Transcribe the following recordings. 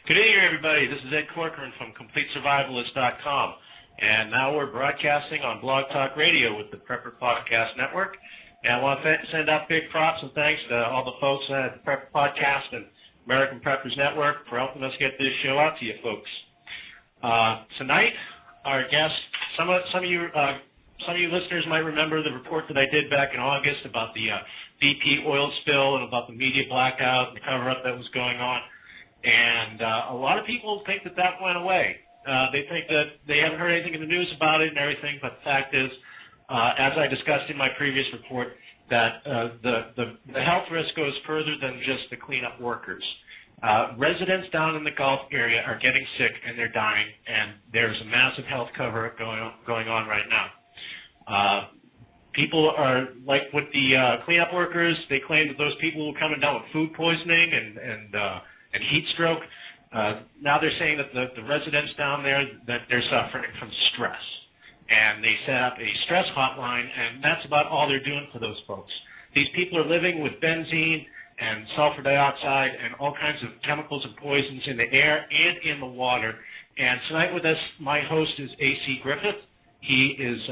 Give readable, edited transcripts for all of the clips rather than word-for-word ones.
Good evening, everybody. This is Ed Corcoran from CompleteSurvivalist.com, and now we're broadcasting on Blog Talk Radio with the Prepper Podcast Network. And I want to send out big props and thanks to all the folks at the Prepper Podcast and American Preppers Network for helping us get this show out to you folks. Tonight, our guest, some of you listeners might remember the report that I did back in August about the BP oil spill and about the media blackout and the cover-up that was going on. And a lot of people think that that went away. They think that they haven't heard anything in the news about it and everything, but the fact is, as I discussed in my previous report, that the health risk goes further than just the cleanup workers. Residents down in the Gulf area are getting sick and they're dying, and there's a massive health cover-up going on right now. People are, like with the cleanup workers, they claim that those people were coming down with food poisoning and heat stroke. Now they're saying that the residents down there, that they're suffering from stress. And they set up a stress hotline, and that's about all they're doing for those folks. These people are living with benzene and sulfur dioxide and all kinds of chemicals and poisons in the air and in the water. And tonight with us, my host is A.C. Griffith. He is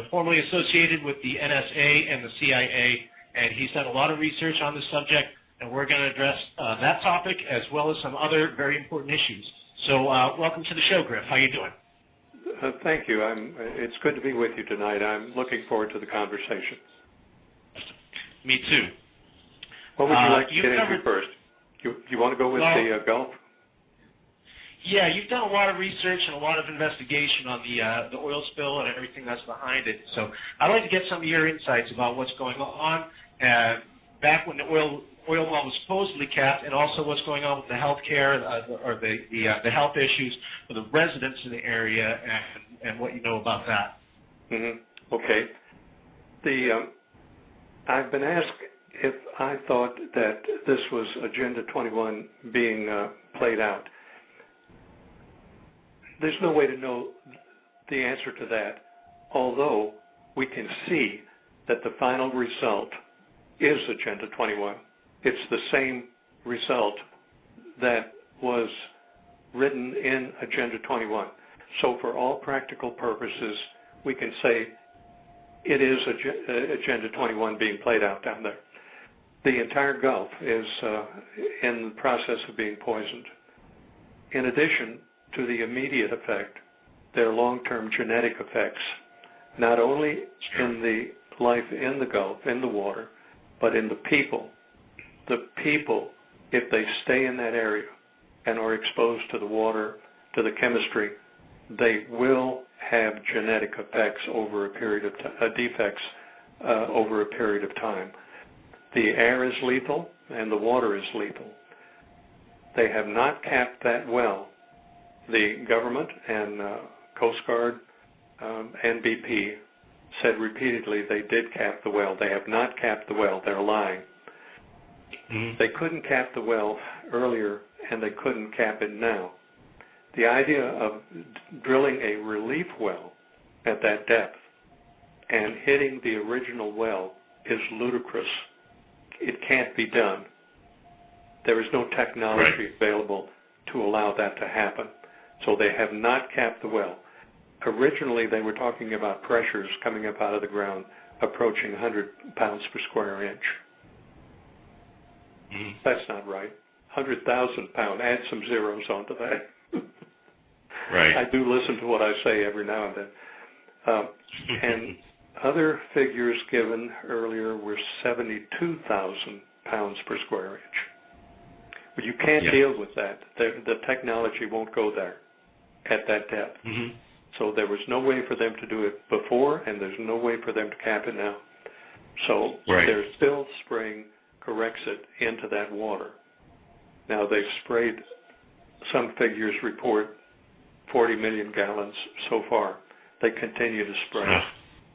formerly associated with the NSA and the CIA, and he's done a lot of research on this subject. And we're going to address that topic as well as some other very important issues. So welcome to the show, Griff. How you doing? Thank you. It's good to be with you tonight. I'm looking forward to the conversation. Me too. What would you like to get into first? You want to go with the Gulf? Yeah, you've done a lot of research and a lot of investigation on the oil spill and everything that's behind it. So I'd like to get some of your insights about what's going on back when the oil well was supposedly capped, and also what's going on with the health care or the health issues for the residents in the area, and what you know about that. Mm-hmm. Okay. I've been asked if I thought that this was Agenda 21 being played out. There's no way to know the answer to that, although we can see that the final result is Agenda 21. It's the same result that was written in Agenda 21. So for all practical purposes, we can say it is Agenda 21 being played out down there. The entire Gulf is in the process of being poisoned. In addition to the immediate effect, there are long-term genetic effects, not only in the life in the Gulf, in the water, but in the people. The people, if they stay in that area and are exposed to the water, to the chemistry, they will have genetic effects over a period of defects over a period of time. The air is lethal and the water is lethal. They have not capped that well. The government and Coast Guard and BP said repeatedly they did cap the well. They have not capped the well. They're lying. Mm-hmm. They couldn't cap the well earlier, and they couldn't cap it now. The idea of drilling a relief well at that depth and hitting the original well is ludicrous. It can't be done. There is no technology available to allow that to happen. So they have not capped the well. Originally, they were talking about pressures coming up out of the ground approaching 100 pounds per square inch. Mm-hmm. That's not right. 100,000 pounds. Add some zeros onto that. Right. I do listen to what I say every now and then. And other figures given earlier were 72,000 pounds per square inch. But you can't deal with that. The technology won't go there at that depth. Mm-hmm. So there was no way for them to do it before, and there's no way for them to cap it now. So they're still spraying Corexit into that water. Now they've sprayed, some figures report 40 million gallons so far. They continue to spray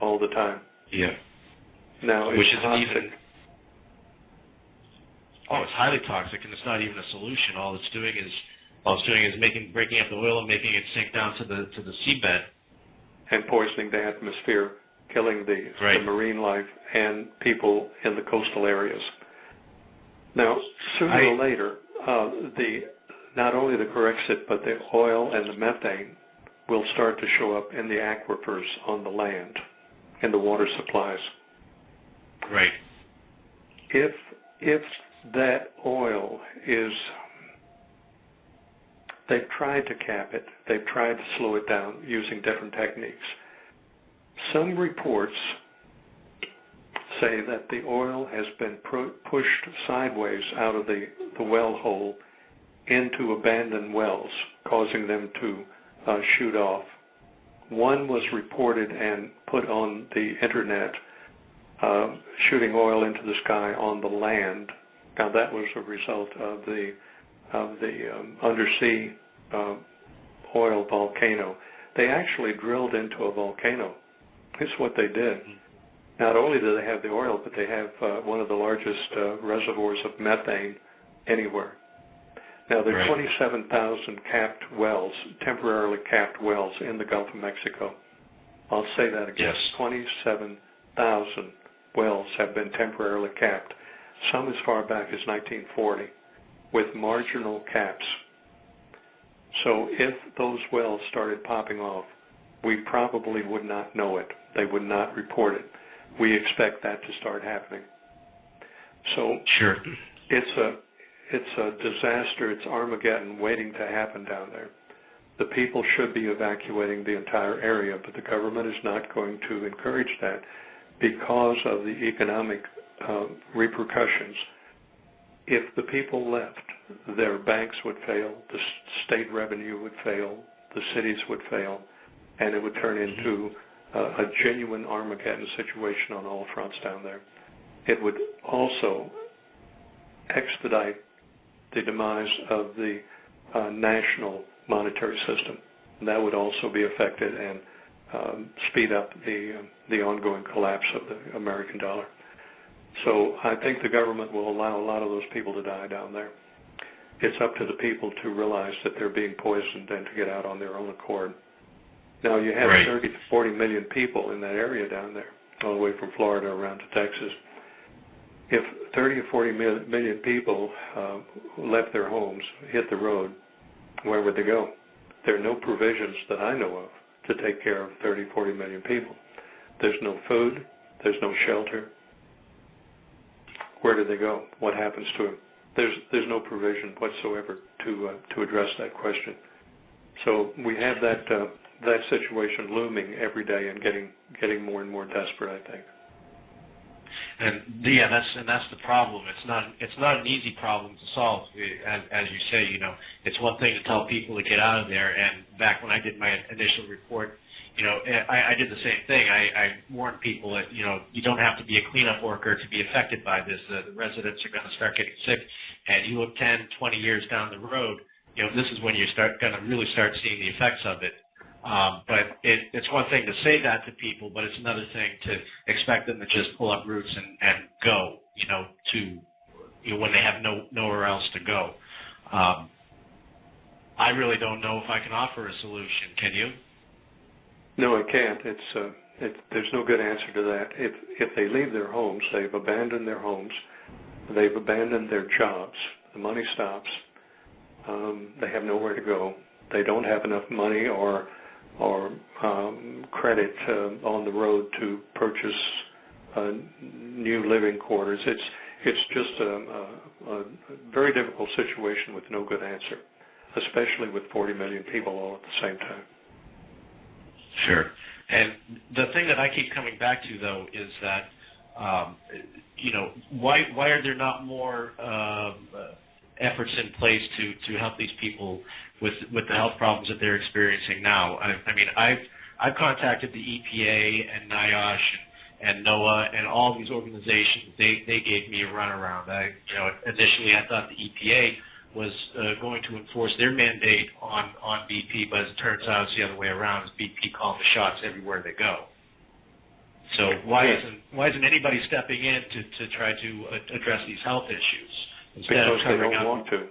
all the time. Yeah. Now which it's isn't toxic. even. Oh, it's highly toxic, and it's not even a solution. All it's doing is breaking up the oil and making it sink down to the seabed, and poisoning the atmosphere, killing the marine life and people in the coastal areas. Now, sooner or later, the not only the Corexit, but the oil and the methane will start to show up in the aquifers on the land, in the water supplies. Right. If that oil is, they've tried to cap it, they've tried to slow it down using different techniques. Some reports say that the oil has been pushed sideways out of the well hole into abandoned wells, causing them to shoot off. One was reported and put on the internet, shooting oil into the sky on the land. Now that was a result of the undersea oil volcano. They actually drilled into a volcano. That's what they did. Not only do they have the oil, but they have one of the largest reservoirs of methane anywhere. Now, there are 27,000 capped wells, temporarily capped wells in the Gulf of Mexico. I'll say that again. Yes. 27,000 wells have been temporarily capped, some as far back as 1940, with marginal caps. So if those wells started popping off, we probably would not know it. They would not report it. We expect that to start happening. So sure, it's a disaster. It's Armageddon waiting to happen down there. The people should be evacuating the entire area, but the government is not going to encourage that because of the economic repercussions. If the people left, their banks would fail, the state revenue would fail, the cities would fail, and it would turn into a genuine Armageddon situation on all fronts down there. It would also expedite the demise of the national monetary system. And that would also be affected and speed up the ongoing collapse of the American dollar. So I think the government will allow a lot of those people to die down there. It's up to the people to realize that they're being poisoned and to get out on their own accord. Now you have 30 to 40 million people in that area down there, all the way from Florida around to Texas. If 30 or 40 million people left their homes, hit the road, where would they go? There are no provisions that I know of to take care of 30, 40 million people. There's no food. There's no shelter. Where do they go? What happens to them? There's no provision whatsoever to address that question. So we have that situation looming every day and getting more and more desperate, I think. And yeah, that's the problem. It's not an easy problem to solve. As you say, it's one thing to tell people to get out of there. And back when I did my initial report, I did the same thing. I warned people that you don't have to be a cleanup worker to be affected by this. The residents are going to start getting sick, and you look 10, 20 years down the road, this is when you going to really start seeing the effects of it. But it's one thing to say that to people, but it's another thing to expect them to just pull up roots and go, when they have nowhere else to go. I really don't know if I can offer a solution. Can you? No, I can't. There's no good answer to that. If they leave their homes, they've abandoned their homes, they've abandoned their jobs. The money stops. They have nowhere to go. They don't have enough money or credit on the road to purchase new living quarters. It's just a very difficult situation with no good answer, especially with 40 million people all at the same time. Sure. And the thing that I keep coming back to, though, is that, why are there not more efforts in place to help these people with the health problems that they're experiencing now? I mean, I've contacted the EPA and NIOSH and NOAA and all these organizations. They gave me a runaround. Initially I thought the EPA was going to enforce their mandate on BP, but as it turns out, it's the other way around. It's BP calling the shots everywhere they go. So why isn't anybody stepping in to try to address these health issues instead because of they covering don't up? want to.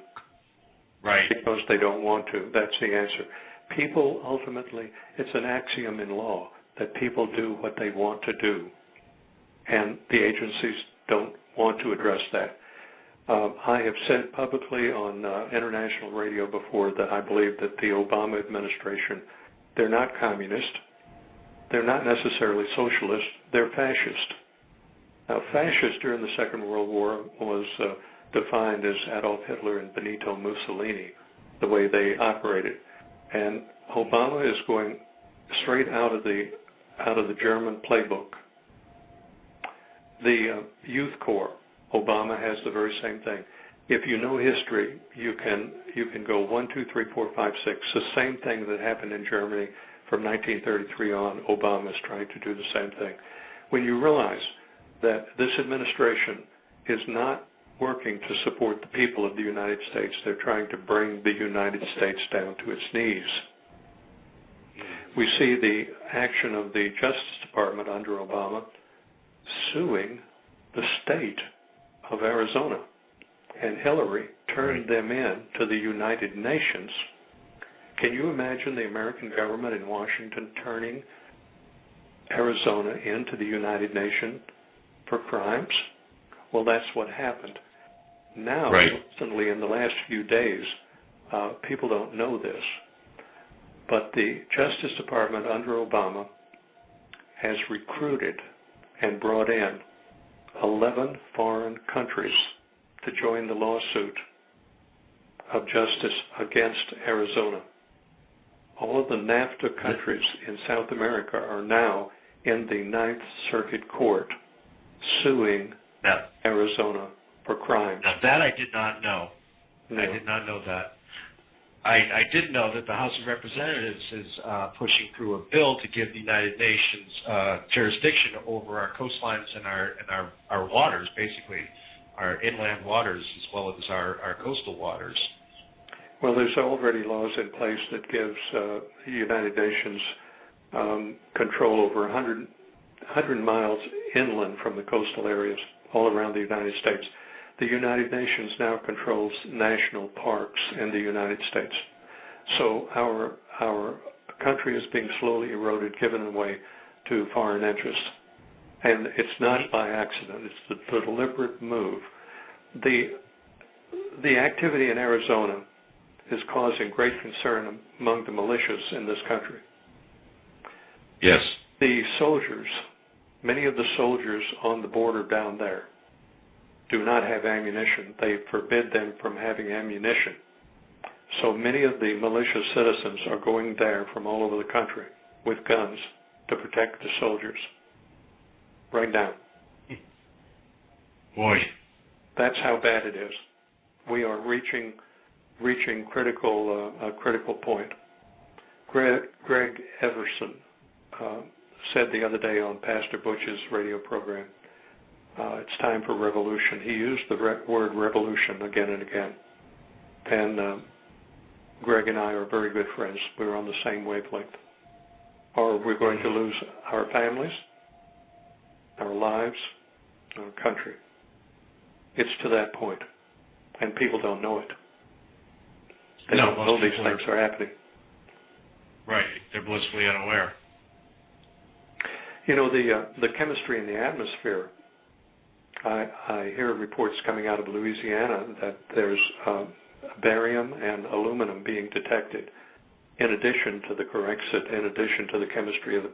Right. Because they don't want to. That's the answer. People ultimately, it's an axiom in law that people do what they want to do, and the agencies don't want to address that. I have said publicly on international radio before that I believe that the Obama administration, they're not communist, they're not necessarily socialist, they're fascist. Now, fascist during the Second World War was defined as Adolf Hitler and Benito Mussolini, the way they operated. And Obama is going straight out of the German playbook. The Youth Corps, Obama has the very same thing. If you know history, you can go 1, 2, 3, 4, 5, 6. The same thing that happened in Germany from 1933 on, Obama is trying to do the same thing. When you realize that this administration is not working to support the people of the United States, they're trying to bring the United States down to its knees. We see the action of the Justice Department under Obama suing the state of Arizona, and Hillary turned them in to the United Nations. Can you imagine the American government in Washington turning Arizona into the United Nations for crimes? Well, that's what happened. Now, recently in the last few days, people don't know this, but the Justice Department under Obama has recruited and brought in 11 foreign countries to join the lawsuit of justice against Arizona. All of the NAFTA countries in South America are now in the Ninth Circuit Court suing Arizona for crimes. Now that I did not know. No. I did not know that. I did know that the House of Representatives is pushing through a bill to give the United Nations jurisdiction over our coastlines and our waters, basically, our inland waters as well as our coastal waters. Well, there's already laws in place that gives the United Nations control over 100 miles inland from the coastal areas all around the United States. The United Nations now controls national parks in the United States. So our country is being slowly eroded, given away to foreign interests. And it's not by accident. It's the deliberate move. The activity in Arizona is causing great concern among the militias in this country. Yes. The soldiers, many of the soldiers on the border down there, do not have ammunition. They forbid them from having ammunition. So many of the militia citizens are going there from all over the country with guns to protect the soldiers. Right now. Boy. That's how bad it is. We are reaching a critical point. Greg Everson said the other day on Pastor Butch's radio program, it's time for revolution. He used the word revolution again and again. And Greg and I are very good friends. We're on the same wavelength. Are we going to lose our families, our lives, our country? It's to that point, and people don't know it. They don't know these things are happening. Right. They're blissfully unaware. You know, the chemistry in the atmosphere, I hear reports coming out of Louisiana that there's barium and aluminum being detected in addition to the Corexit, in addition to the chemistry of